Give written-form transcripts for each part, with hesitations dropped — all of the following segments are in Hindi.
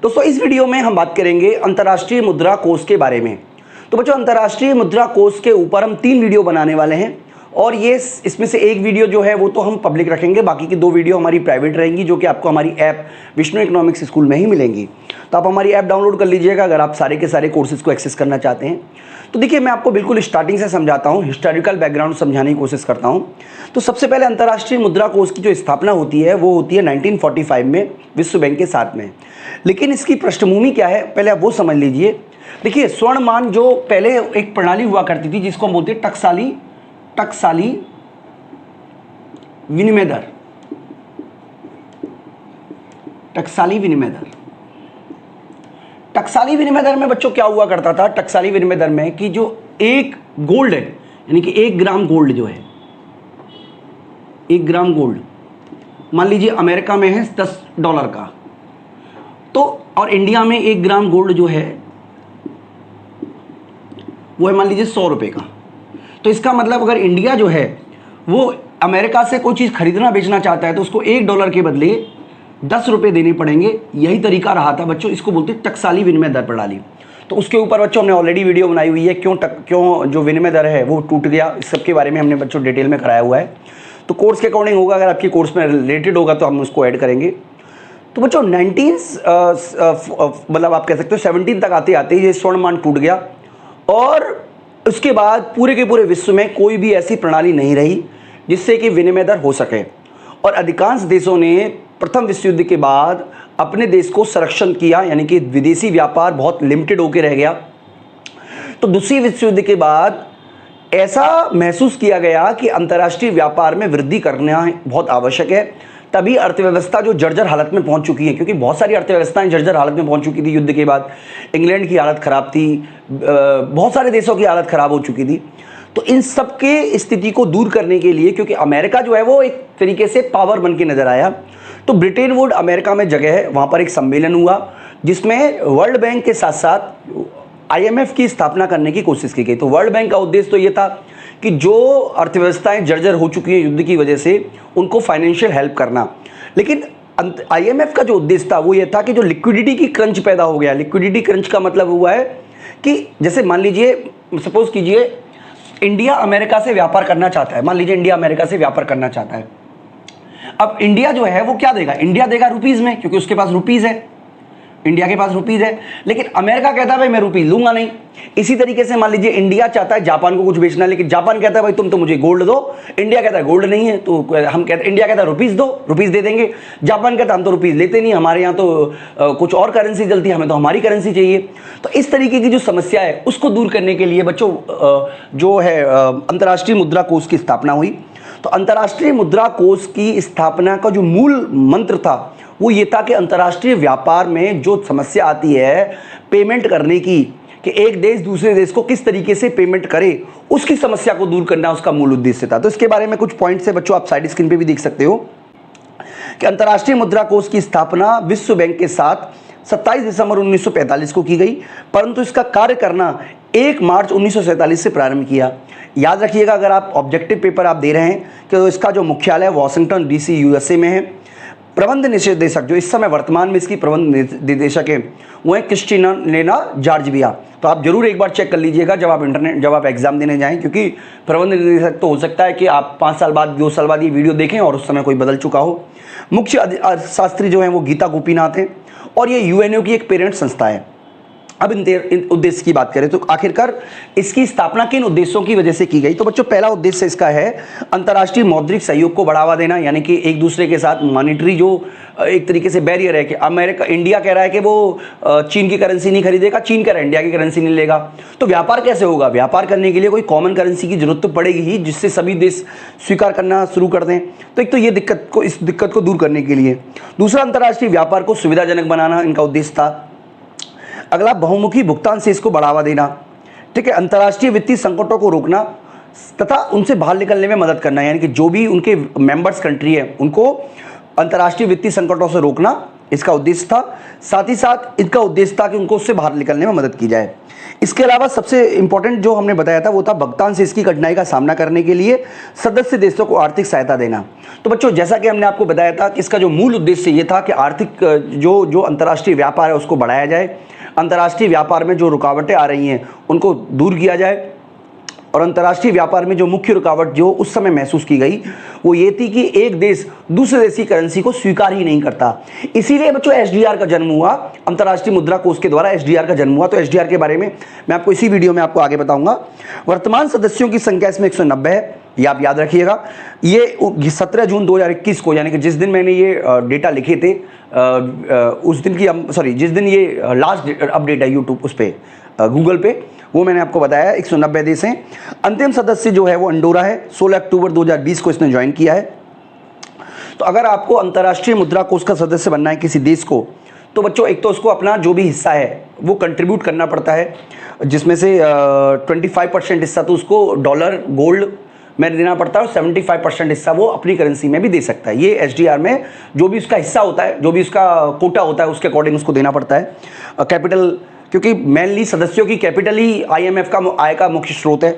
दोस्तों इस वीडियो में हम बात करेंगे अंतर्राष्ट्रीय मुद्रा कोष के बारे में। तो बच्चों अंतर्राष्ट्रीय मुद्रा कोष के ऊपर हम 3 वीडियो बनाने वाले हैं और ये इसमें से एक वीडियो जो है वो तो हम पब्लिक रखेंगे, बाकी की 2 वीडियो हमारी प्राइवेट रहेंगी जो कि आपको हमारी ऐप विष्णु इकोनॉमिक्स स्कूल में ही मिलेंगी। तो आप हमारी ऐप डाउनलोड कर लीजिएगा अगर आप सारे के सारे कोर्सेज को एक्सेस करना चाहते हैं। तो देखिए मैं आपको बिल्कुल स्टार्टिंग से समझाता हूँ, हिस्टोरिकल बैकग्राउंड समझाने की कोशिश करता हूँ। तो सबसे पहले अंतर्राष्ट्रीय मुद्रा कोष की जो स्थापना होती है वो होती है 1945 में विश्व बैंक के साथ में। लेकिन इसकी पृष्ठभूमि क्या है पहले आप वो समझ लीजिए। देखिए स्वर्णमान जो पहले एक प्रणाली हुआ करती थी जिसको हम बोलते हैं टकसाली विनिमय दर। टकसाली विनिमय दर में बच्चों क्या हुआ करता था, टकसाली विनिमय दर में कि जो एक गोल्ड है यानी कि 1 ग्राम गोल्ड जो है, 1 ग्राम गोल्ड मान लीजिए अमेरिका में है $10 का, तो और इंडिया में 1 ग्राम गोल्ड जो है वो है मान लीजिए 100 रुपये का। तो इसका मतलब अगर इंडिया जो है वो अमेरिका से कोई चीज़ खरीदना बेचना चाहता है तो उसको $1 के बदले 10 रुपये देने पड़ेंगे। यही तरीका रहा था बच्चों, इसको बोलते हैं टकसाली विनिमय दर प्रणाली। तो उसके ऊपर बच्चों हमने ऑलरेडी वीडियो बनाई हुई है, क्यों जो विनिमय दर है वो टूट गया, इस सब के बारे में हमने बच्चों डिटेल में कराया हुआ है। तो कोर्स के अकॉर्डिंग होगा, अगर आपकी कोर्स में रिलेटेड होगा तो हम उसको ऐड करेंगे। तो बच्चों 19 मतलब आप कह सकते हो 17 तक आते आते ये स्वर्णमान टूट गया और उसके बाद पूरे के पूरे विश्व में कोई भी ऐसी प्रणाली नहीं रही जिससे कि विनिमय दर हो सके। और अधिकांश देशों ने प्रथम विश्व युद्ध के बाद अपने देश को संरक्षण किया, यानी कि विदेशी व्यापार बहुत लिमिटेड होकर रह गया। तो दूसरी विश्व युद्ध के बाद ऐसा महसूस किया गया कि अंतर्राष्ट्रीय व्यापार में वृद्धि करना बहुत आवश्यक है। तभी अर्थव्यवस्था जो जर्जर हालत में पहुंच चुकी है, क्योंकि बहुत सारी अर्थव्यवस्थाएं जर्जर हालत में पहुंच चुकी थी युद्ध के बाद। इंग्लैंड की हालत ख़राब थी, बहुत सारे देशों की हालत ख़राब हो चुकी थी। तो इन सब के स्थिति को दूर करने के लिए, क्योंकि अमेरिका जो है वो एक तरीके से पावर बन के नज़र आया, तो ब्रिटेन वुड अमेरिका में जगह है, वहाँ पर एक सम्मेलन हुआ जिसमें वर्ल्ड बैंक के साथ साथ IMF की स्थापना करने की कोशिश की गई। तो वर्ल्ड बैंक का उद्देश्य तो ये था कि जो अर्थव्यवस्थाएं जर्जर हो चुकी हैं युद्ध की वजह से उनको फाइनेंशियल हेल्प करना। लेकिन IMF का जो उद्देश्य था वो ये था कि जो लिक्विडिटी की क्रंच पैदा हो गया, लिक्विडिटी क्रंच का मतलब हुआ है कि जैसे मान लीजिए सपोज कीजिए इंडिया अमेरिका से व्यापार करना चाहता है, मान लीजिए इंडिया अमेरिका से व्यापार करना चाहता है। अब इंडिया जो है वो क्या देगा, इंडिया देगा रुपीज़ में, क्योंकि उसके पास रुपीज़ है, इंडिया के पास रुपीज़ है। लेकिन अमेरिका कहता है भाई मैं रुपीज़ लूंगा नहीं। इसी तरीके से मान लीजिए इंडिया चाहता है जापान को कुछ बेचना, लेकिन जापान कहता है भाई तुम तो मुझे गोल्ड दो, इंडिया कहता है गोल्ड नहीं है, तो हम कहते इंडिया कहता है रुपीज़ दो, रुपीज़ दे देंगे। जापान कहता है हम तो रुपीज़ लेते नहीं, हमारे यहाँ तो कुछ और करेंसी चलती है, हमें तो हमारी करेंसी चाहिए। तो इस तरीके की जो समस्या है उसको दूर करने के लिए बच्चों जो है अंतर्राष्ट्रीय मुद्रा कोष की स्थापना हुई। तो अंतर्राष्ट्रीय मुद्रा कोष की स्थापना का जो मूल मंत्र था वो ये था कि अंतर्राष्ट्रीय व्यापार में जो समस्या आती है पेमेंट करने की, कि एक देश दूसरे देश को किस तरीके से पेमेंट करे, उसकी समस्या को दूर करना उसका मूल उद्देश्य था। तो इसके बारे में कुछ पॉइंट्स है बच्चों, आप साइड स्क्रीन पे भी देख सकते हो कि अंतर्राष्ट्रीय मुद्रा कोष की स्थापना विश्व बैंक के साथ 27 दिसंबर 1945 को की गई, परंतु इसका कार्य करना 1 मार्च 1947 से प्रारंभ किया। याद रखिएगा अगर आप ऑब्जेक्टिव पेपर आप दे रहे हैं कि इसका जो मुख्यालय वॉशिंगटन DC USA में है। प्रबंध निदेशक जो इस समय वर्तमान में इसकी प्रबंध निदेशक है वो है क्रिस्टिना जॉर्जिया। तो आप जरूर एक बार चेक कर लीजिएगा जब आप एग्जाम देने जाएं, क्योंकि प्रबंध निदेशक तो हो सकता है कि आप 5 साल बाद 2 साल बाद ये वीडियो देखें और उस समय कोई बदल चुका हो। मुख्य अर्थशास्त्री जो है वो गीता गोपीनाथ हैं और ये UNO की एक पेरेंट संस्था है। अब इन उद्देश्य की बात करें तो आखिरकार इसकी स्थापना किन उद्देश्यों की वजह से की गई। तो बच्चों पहला उद्देश्य इसका है अंतर्राष्ट्रीय मौद्रिक सहयोग को बढ़ावा देना, यानी कि एक दूसरे के साथ मॉनिटरी जो एक तरीके से बैरियर है कि इंडिया कह रहा है कि वो चीन की करेंसी नहीं खरीदेगा, चीन कह रहा है इंडिया की करेंसी नहीं लेगा। तो व्यापार कैसे होगा, व्यापार करने के लिए कोई कॉमन करेंसी की जरूरत तो पड़ेगी ही जिससे सभी देश स्वीकार करना शुरू कर दें। तो एक तो ये इस दिक्कत को दूर करने के लिए। दूसरा अंतर्राष्ट्रीय व्यापार को सुविधाजनक बनाना इनका उद्देश्य था। अगला बहुमुखी भुगतान से इसको बढ़ावा देना, ठीक है। अंतर्राष्ट्रीय वित्तीय संकटों को रोकना तथा उनसे बाहर निकलने में मदद करना, यानी कि जो भी उनके मेंबर्स कंट्री है उनको अंतर्राष्ट्रीय वित्तीय संकटों से रोकना इसका उद्देश्य था। साथ ही साथ इसका उद्देश्य था कि उनको उससे बाहर निकलने में मदद की जाए। इसके अलावा सबसे इंपॉर्टेंट जो हमने बताया था वो था भुगतान से इसकी कठिनाई का सामना करने के लिए सदस्य देशों को आर्थिक सहायता देना। तो बच्चों जैसा कि हमने आपको बताया था कि इसका जो मूल उद्देश्य ये था कि आर्थिक जो अंतर्राष्ट्रीय व्यापार है उसको बढ़ाया जाए, अंतर्राष्ट्रीय व्यापार में जो रुकावटें आ रही हैं उनको दूर किया जाए, और अंतर्राष्ट्रीय व्यापार में जो मुख्य रुकावट जो उस समय महसूस की गई वो ये थी कि एक देश दूसरे देश की करेंसी को स्वीकार ही नहीं करता। इसीलिए बच्चों एसडीआर का जन्म हुआ, अंतर्राष्ट्रीय मुद्रा कोष के द्वारा एसडीआर का जन्म हुआ। तो एसडीआर के बारे में मैं आपको इसी वीडियो में आपको आगे बताऊंगा। वर्तमान सदस्यों की संख्या इसमें 190 है, ये आप याद रखिएगा। ये 17 जून 2021 को, यानी कि जिस दिन मैंने ये डेटा लिखे थे उस दिन की जिस दिन ये लास्ट अपडेट है यूट्यूब उस पर गूगल पे, वो मैंने आपको बताया 190 देश हैं। अंतिम सदस्य जो है वो अंडोरा है, 16 अक्टूबर 2020 को इसने ज्वाइन किया है। तो अगर आपको अंतर्राष्ट्रीय मुद्रा कोष का सदस्य बनना है किसी देश को, तो बच्चों एक तो उसको अपना जो भी हिस्सा है वो कंट्रीब्यूट करना पड़ता है, जिसमें से 25% हिस्सा तो उसको डॉलर गोल्ड में देना पड़ता है और 75% हिस्सा वो अपनी करेंसी में भी दे सकता है। ये एसडीआर में जो भी उसका हिस्सा होता है, जो भी उसका कोटा होता है, उसके अकॉर्डिंग उसको देना पड़ता है। कैपिटल, क्योंकि मेनली सदस्यों की कैपिटल ही आईएमएफ का आय का मुख्य स्रोत है।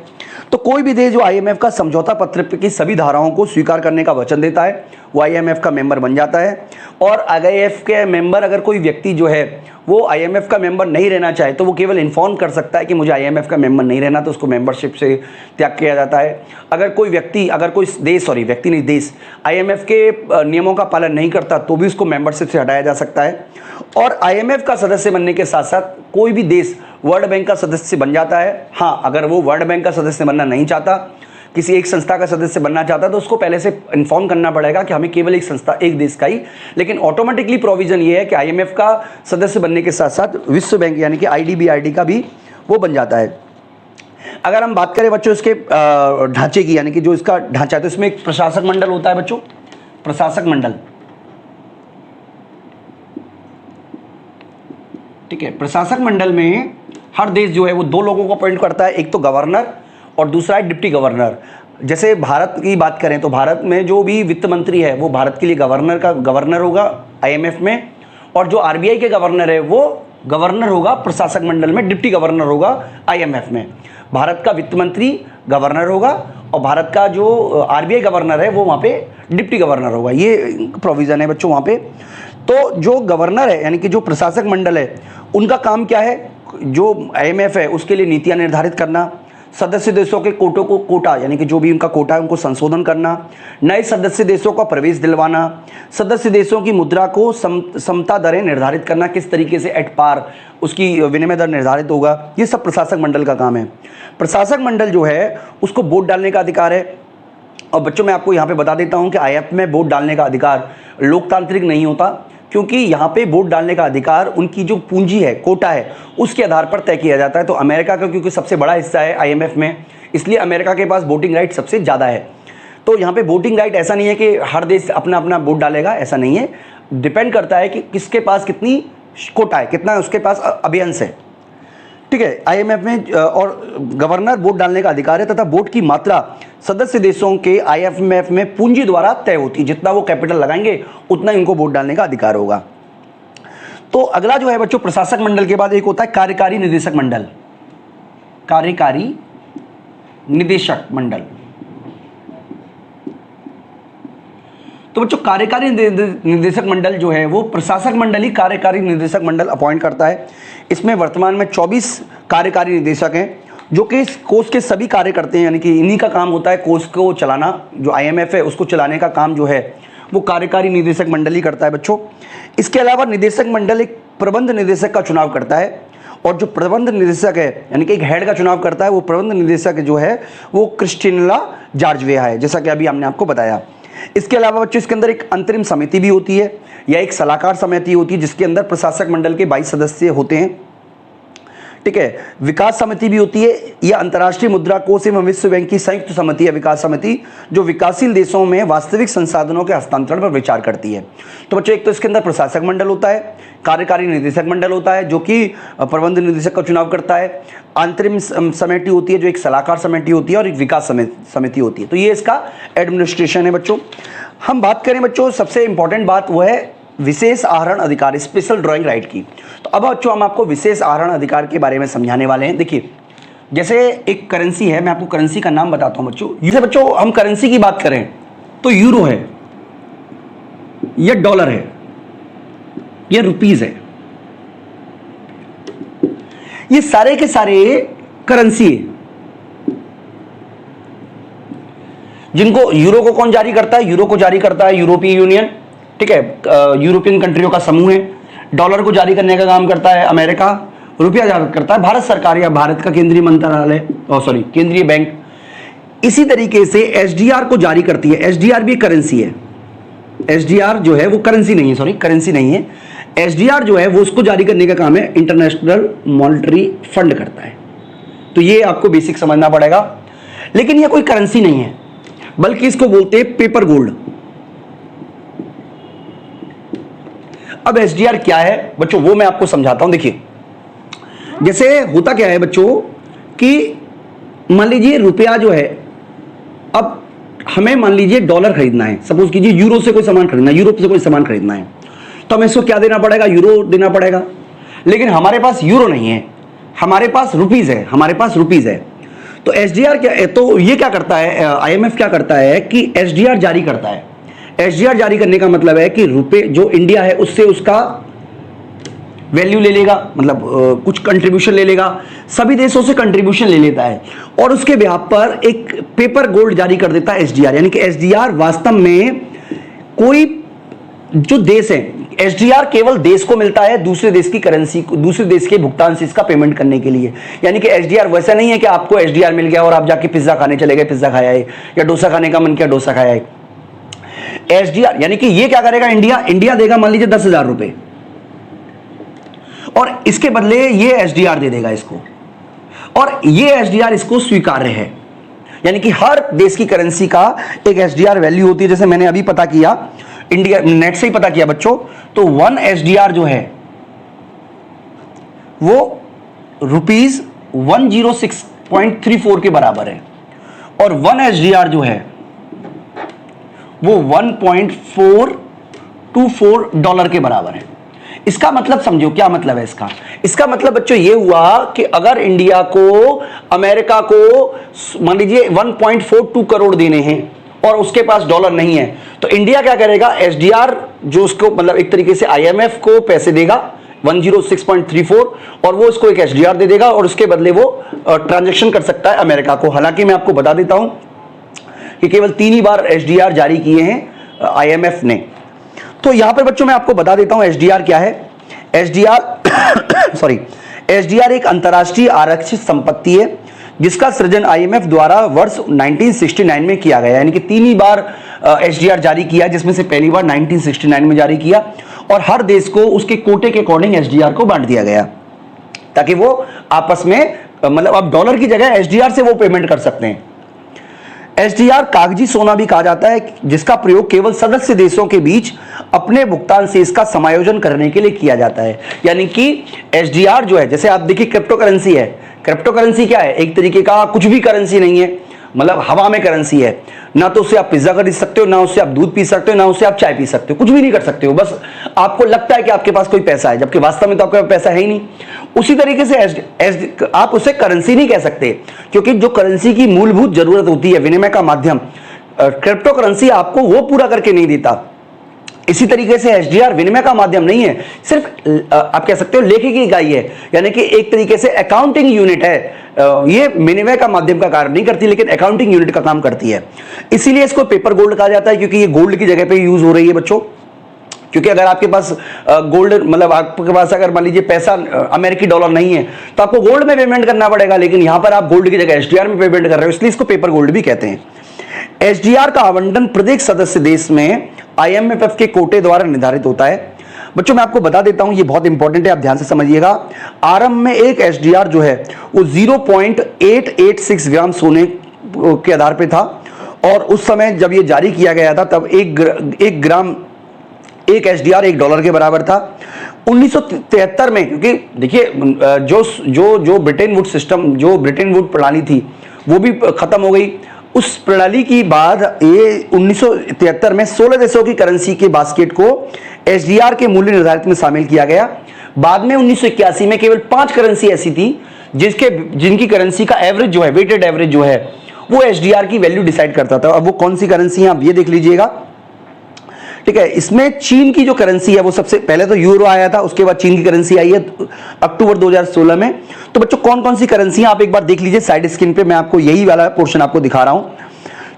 तो कोई भी देश जो आईएमएफ का समझौता पत्र की सभी धाराओं को स्वीकार करने का वचन देता है वो आईएमएफ का मेंबर बन जाता है। और आईएमएफ के मेंबर अगर कोई व्यक्ति जो है वो आईएमएफ का मेंबर नहीं रहना चाहे तो वो केवल इन्फॉर्म कर सकता है कि मुझे आईएमएफ का मेंबर नहीं रहना, तो उसको मेंबरशिप से त्याग किया जाता है। अगर कोई देश आईएमएफ के नियमों का पालन नहीं करता तो भी उसको मेंबरशिप से हटाया जा सकता है। और आईएमएफ का सदस्य बनने के साथ साथ कोई भी देश वर्ल्ड बैंक का सदस्य बन जाता है। हाँ, अगर वो वर्ल्ड बैंक का सदस्य बनना नहीं चाहता, किसी एक संस्था का सदस्य बनना चाहता है, तो उसको पहले से इन्फॉर्म करना पड़ेगा कि हमें केवल एक संस्था, एक देश का ही। लेकिन ऑटोमेटिकली प्रोविजन ये है कि आईएमएफ का सदस्य बनने के साथ साथ विश्व बैंक यानी कि आईडीबीआईडी का भी वो बन जाता है। अगर हम बात करें बच्चों इसके ढांचे की, यानी कि जो इसका ढांचा है, तो इसमें एक प्रशासक मंडल होता है बच्चों, प्रशासक मंडल। ठीक है, प्रशासक मंडल में हर देश जो है वो 2 लोगों को अपॉइंट करता है, एक तो गवर्नर और दूसरा है डिप्टी गवर्नर। जैसे भारत की बात करें तो भारत में जो भी वित्त मंत्री है वो भारत के लिए गवर्नर होगा आईएमएफ में, और जो आरबीआई के गवर्नर है वो गवर्नर होगा प्रशासक मंडल में, डिप्टी गवर्नर होगा आईएमएफ में। भारत का वित्त मंत्री गवर्नर होगा और भारत का जो आरबीआई गवर्नर है वो वहाँ पे डिप्टी गवर्नर होगा। ये प्रोविज़न है बच्चों वहाँ पे। तो जो गवर्नर है यानी कि जो प्रशासक मंडल है उनका काम क्या है, जो आईएमएफ है उसके लिए नीतियाँ निर्धारित करना, सदस्य देशों के कोटा यानी कि जो भी उनका कोटा है उनको संशोधन करना, नए सदस्य देशों का प्रवेश दिलवाना, सदस्य देशों की मुद्रा को समता दरें निर्धारित करना, किस तरीके से एट पार उसकी विनिमय दर निर्धारित होगा, ये सब प्रशासक मंडल का काम है। प्रशासक मंडल जो है उसको वोट डालने का अधिकार है। और बच्चों मैं आपको यहाँ पे बता देता हूँ कि आईएमएफ में वोट डालने का अधिकार लोकतांत्रिक नहीं होता, क्योंकि यहाँ पे वोट डालने का अधिकार उनकी जो पूंजी है, कोटा है, उसके आधार पर तय किया जाता है। तो अमेरिका का क्योंकि सबसे बड़ा हिस्सा है आईएमएफ में, इसलिए अमेरिका के पास वोटिंग राइट सबसे ज़्यादा है। तो यहाँ पे वोटिंग राइट ऐसा नहीं है कि हर देश अपना अपना वोट डालेगा, ऐसा नहीं है। डिपेंड करता है कि किसके पास कितनी कोटा है, कितना उसके पास अभियंस है। ठीक है, आईएमएफ में और गवर्नर वोट डालने का अधिकार है तथा वोट की मात्रा सदस्य देशों के आईएमएफ में पूंजी द्वारा तय होती है। जितना वो कैपिटल लगाएंगे उतना इनको वोट डालने का अधिकार होगा। तो अगला जो है बच्चों प्रशासक मंडल के बाद एक होता है कार्यकारी निदेशक मंडल। कार्यकारी निदेशक मंडल। तो बच्चों कार्यकारी निदेशक मंडल जो है वो प्रशासक मंडल ही कार्यकारी निदेशक मंडल अपॉइंट करता है। इसमें वर्तमान में 24 कार्यकारी निदेशक हैं जो कि इस कोष के सभी कार्य करते हैं, यानी कि इन्हीं का काम होता है कोष को चलाना। जो आईएमएफ है उसको चलाने का काम जो है वो कार्यकारी निदेशक मंडल ही करता है बच्चों। इसके अलावा निदेशक मंडल एक प्रबंध निदेशक का चुनाव करता है, और जो प्रबंध निदेशक है यानी कि एक हेड का चुनाव करता है, वो प्रबंध निदेशक जो है वो क्रिस्टिनला जॉर्जिवा है, जैसा कि अभी हमने आपको बताया। इसके अलावा बच्चों इसके अंदर एक अंतरिम समिति भी होती है या एक सलाहकार समिति होती है जिसके अंदर प्रशासक मंडल के 22 सदस्य होते हैं। ठीक है, विकास समिति भी होती है। यह अंतर्राष्ट्रीय मुद्रा कोष एवं विश्व बैंक की संयुक्त समिति है, विकास समिति, जो विकासशील देशों में वास्तविक संसाधनों के हस्तांतरण पर विचार करती है। तो बच्चों एक तो इसके अंदर प्रशासक मंडल होता है, कार्यकारी निदेशक मंडल होता है जो कि प्रबंध निदेशक का चुनाव करता है, अंतरिम समिति होती है जो एक सलाहकार समिति होती है, और एक विकास समिति होती है। तो ये इसका एडमिनिस्ट्रेशन है बच्चों। हम बात करें बच्चों, सबसे इंपॉर्टेंट बात वो है विशेष आहरण अधिकार, स्पेशल ड्राइंग राइट की। तो अब बच्चों हम आपको विशेष आहरण अधिकार के बारे में समझाने वाले हैं। देखिए जैसे एक करेंसी है, मैं आपको करेंसी का नाम बताता हूं बच्चों। जैसे बच्चों हम करेंसी की बात करें तो यूरो है, ये डॉलर है, ये रुपीस है, ये सारे के सारे करेंसी है। जिनको यूरो को कौन जारी करता है? यूरो को जारी करता है यूरोपीय यूनियन, ठीक है, यूरोपियन कंट्रियों का समूह है। डॉलर को जारी करने का काम करता है अमेरिका, रुपया जारी करता है भारत सरकार या भारत का केंद्रीय मंत्रालय, केंद्रीय बैंक। इसी तरीके से एसडीआर को जारी करती है, एसडीआर भी करेंसी है। एसडीआर जो है वो करेंसी नहीं है, करेंसी नहीं है। एसडीआर जो है वो उसको जारी करने का काम है इंटरनेशनल मॉनेटरी फंड करता है। तो ये आपको बेसिक समझना पड़ेगा। लेकिन ये कोई करेंसी नहीं है, बल्कि इसको बोलते हैं पेपर गोल्ड। अब एसडीआर क्या है बच्चों वो मैं आपको समझाता हूं। देखिए जैसे होता क्या है बच्चों कि मान लीजिए रुपया जो है, अब हमें मान लीजिए डॉलर खरीदना है, सपोज कीजिए यूरो से कोई सामान खरीदना है, यूरोप से कोई सामान खरीदना है, तो हमें इसको क्या देना पड़ेगा? यूरो देना पड़ेगा। लेकिन हमारे पास यूरो नहीं है, हमारे पास रुपीज है, हमारे पास रुपीज है। तो एसडीआर क्या है? तो ये क्या करता है, आईएमएफ क्या करता है कि एसडीआर जारी करता है। एसडीआर जारी करने का मतलब है कि रुपए जो इंडिया है उससे उसका वैल्यू ले लेगा, मतलब कुछ कंट्रीब्यूशन ले लेगा, सभी देशों से कंट्रीब्यूशन ले लेता है और उसके बिहाफ पर एक पेपर गोल्ड जारी कर देता है एसडीआर। यानी कि एसडीआर वास्तव में कोई जो देश है, एसडीआर केवल देश को मिलता है दूसरे देश की करेंसी, दूसरे देश के भुगतान से इसका पेमेंट करने के लिए। यानी कि एसडीआर वैसा नहीं है कि आपको एसडीआर मिल गया और आप जाके पिज्जा खाने चले गए, पिज्जा खाया है, या डोसा खाने का मन किया, डोसा खाया है। एसडीआर यानी कि ये क्या करेगा? इंडिया देगा मान लीजिए 10,000 रुपए और इसके बदले ये एसडीआर दे देगा इसको, और ये एसडीआर इसको स्वीकार्य है। यानी कि हर देश की करेंसी का एक एसडीआर वैल्यू होती है। जैसे मैंने अभी पता किया, इंडिया नेट से ही पता किया बच्चों, तो 1 एसडीआर जो है वो ₹106.34 के बराबर है और 1 एसडीआर जो है वो $1.424 के बराबर है। इसका मतलब समझो, क्या मतलब है इसका? इसका मतलब बच्चों ये हुआ कि अगर इंडिया को अमेरिका को मान लीजिए 1.42 करोड़ देने हैं और उसके पास डॉलर नहीं है, तो इंडिया क्या करेगा? एसडीआर जो उसको मतलब एक तरीके से आईएमएफ को पैसे देगा 106.34 और वो इसको एक एसडीआर दे देगा और उसके बदले वो ट्रांजैक्शन कर सकता है अमेरिका को। हालांकि मैं आपको बता देता हूं कि केवल 3 ही बार एसडीआर जारी किए हैं आईएमएफ ने। तो यहां पर बच्चों मैं आपको बता देता हूं एसडीआर क्या है। एसडीआर एक अंतर्राष्ट्रीय आरक्षित संपत्ति है जिसका सृजन आईएमएफ द्वारा वर्ष 1969 में किया गया। यानी कि 3 ही बार एसडीआर जारी किया, जिसमें से पहली बार 1969 में जारी किया और हर देश को उसके कोटे के अकॉर्डिंग एसडीआर को बांट दिया गया ताकि वो आपस में मतलब अब डॉलर की जगह एसडीआर से वो पेमेंट कर सकते हैं। एसडीआर कागजी सोना भी कहा जाता है, जिसका प्रयोग केवल सदस्य देशों के बीच अपने भुगतान से इसका समायोजन करने के लिए किया जाता है। यानी कि एसडीआर जो है, जैसे आप देखिए क्रिप्टो करेंसी है। क्रिप्टो करेंसी क्या है? एक तरीके का कुछ भी करेंसी नहीं है, मतलब हवा में करेंसी है। ना तो उससे आप पिज्जा खरीद सकते हो, ना उससे आप दूध पी सकते हो, ना उससे आप चाय पी सकते हो, कुछ भी नहीं कर सकते हो। बस आपको लगता है कि आपके पास कोई पैसा है, जबकि वास्तव में तो आपके पास पैसा है ही नहीं। उसी तरीके से आप उसे करेंसी नहीं कह सकते, क्योंकि जो करेंसी की मूलभूत जरूरत होती है, विनिमय का माध्यम, क्रिप्टो करेंसी आपको वो पूरा करके नहीं देता। इसी तरीके से एसडीआर विनिमय का माध्यम नहीं है, सिर्फ आप कह सकते हो लेखे की इकाई है। यानी कि एक तरीके से अकाउंटिंग यूनिट है। ये विनिमय का माध्यम का कार्य नहीं करती, लेकिन अकाउंटिंग यूनिट का काम करती है। इसीलिए इसको पेपर गोल्ड कहा जाता है, क्योंकि ये गोल्ड की जगह पे यूज हो रही है बच्चों। क्योंकि अगर आपके पास गोल्ड मतलब आपके पास अगर मान लीजिए पैसा अमेरिकी डॉलर नहीं है तो आपको गोल्ड में पेमेंट करना पड़ेगा, लेकिन यहां पर आप गोल्ड की जगह एसडीआर में पेमेंट कर रहे हो, इसलिए इसको पेपर गोल्ड भी कहते हैं। एसडीआर का आवंटन प्रत्येक सदस्य देश में आईएमएफ के कोटे द्वारा निर्धारित होता है। बच्चों मैं आपको बता देता हूं, ये बहुत इंपॉर्टेंट है, आप ध्यान से समझिएगा। आरंभ में एक एसडीआर जो है वो 0.886 ग्राम सोने के आधार पे था और उस समय जब ये जारी किया गया था तब एक ग्राम एक एसडीआर $1 के बराबर था। 1973 में, क्योंकि देखिए जो ब्रिटेन वुड सिस्टम, जो ब्रिटेन वुड प्रणाली थी वो भी खत्म हो गई उस प्रणाली की बाद ये 1973 में 16 देशों की करेंसी के बास्केट को एसडीआर के मूल्य निर्धारित में शामिल किया गया। बाद में 1981 में केवल 5 करेंसी ऐसी थी जिनकी करेंसी का एवरेज जो है, वेटेड एवरेज जो है, वो एसडीआर की वैल्यू डिसाइड करता था। अब वो कौन सी करेंसी है आप ये देख लीजिएगा, ठीक है। इसमें चीन की जो करेंसी है वो सबसे पहले तो यूरो आया था, उसके बाद चीन की करेंसी आई है अक्टूबर 2016 में। तो बच्चों कौन कौन सी करेंसी आप एक बार देख लीजिए, साइड स्क्रीन पे मैं आपको यही वाला पोर्शन आपको दिखा रहा हूं।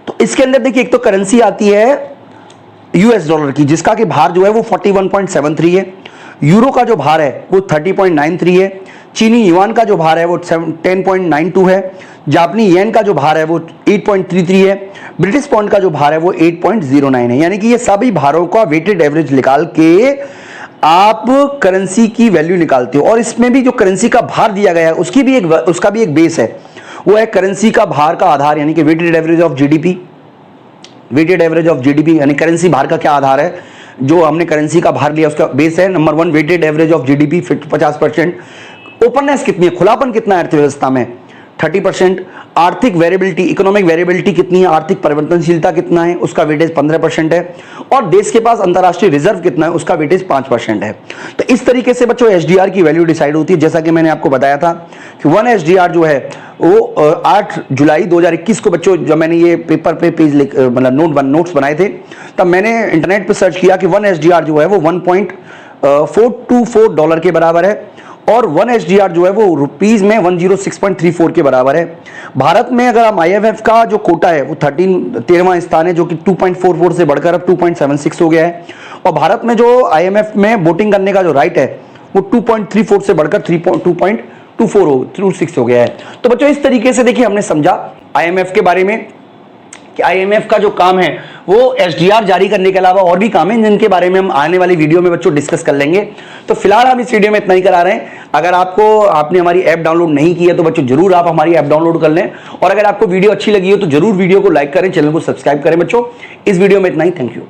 तो इसके अंदर देखिए, एक तो करेंसी आती है यूएस डॉलर की, जिसका कि भार जो है वो 41.73 है। यूरो का जो भार है वो 30.93 है। चीनी युआन का जो भार है वो 10.92 है। जापानी येन का जो भार है वो 8.33 है। ब्रिटिश पाउंड का जो भार है वो 8.09 है। यानी कि ये सभी भारों का वेटेड एवरेज निकाल के आप करेंसी की वैल्यू निकालते हो। और इसमें भी जो करेंसी का भार दिया गया है उसका भी एक बेस है, वो है करेंसी का भार का आधार, यानी कि weighted average of GDP. Weighted average of GDP यानी करेंसी भार का क्या आधार है, जो हमने करेंसी का भार लिया उसका बेस है। Number 1 weighted average of GDP 50%। Openness कितनी है, खुलापन कितना है अर्थव्यवस्था में, 30%। आर्थिक वेरिएबिलिटी, इकोनॉमिक वेरिएबिलिटी कितनी है, आर्थिक परिवर्तनशीलता कितना है, उसका वेटेज 15% है। और देश के पास अंतर्राष्ट्रीय रिजर्व कितना है, उसका वेटेज 5% है। तो इस तरीके से बच्चों एसडीआर की वैल्यू डिसाइड होती है। जैसा कि मैंने आपको बताया था कि 1 एसडीआर जो है वो 8 जुलाई 2021 को बच्चों, जब मैंने ये पेपर पे पेज मतलब नोट्स बनाए थे, तब मैंने इंटरनेट पे सर्च किया कि 1 एसडीआर जो है वो $1.424 के बराबर है। और 1 एसडीआर जो है वो रुपीज में 106.34 के बराबर है। भारत में अगर हम आईएमएफ का जो कोटा है वो 13वां स्थान है, जो कि 2.44 से बढ़कर अब 2.76 हो गया है। और भारत में जो आईएमएफ में वोटिंग करने का जो राइट है वो 2.34 से बढ़कर 2.26 हो गया है। तो बच्चों इस तरीके से देखिए हमने समझा आईएमएफ के बारे में कि आईएमएफ का जो काम है वो एसडीआर जारी करने के अलावा और भी काम है, जिनके बारे में हम आने वाली वीडियो में बच्चों डिस्कस कर लेंगे। तो फिलहाल हम इस वीडियो में इतना ही करा रहे हैं। अगर आपने हमारी ऐप डाउनलोड नहीं की है तो बच्चों जरूर आप हमारी ऐप डाउनलोड कर लें। और अगर आपको वीडियो अच्छी लगी हो तो जरूर वीडियो को लाइक करें, चैनल को सब्सक्राइब करें। बच्चों इस वीडियो में इतना ही, थैंक यू।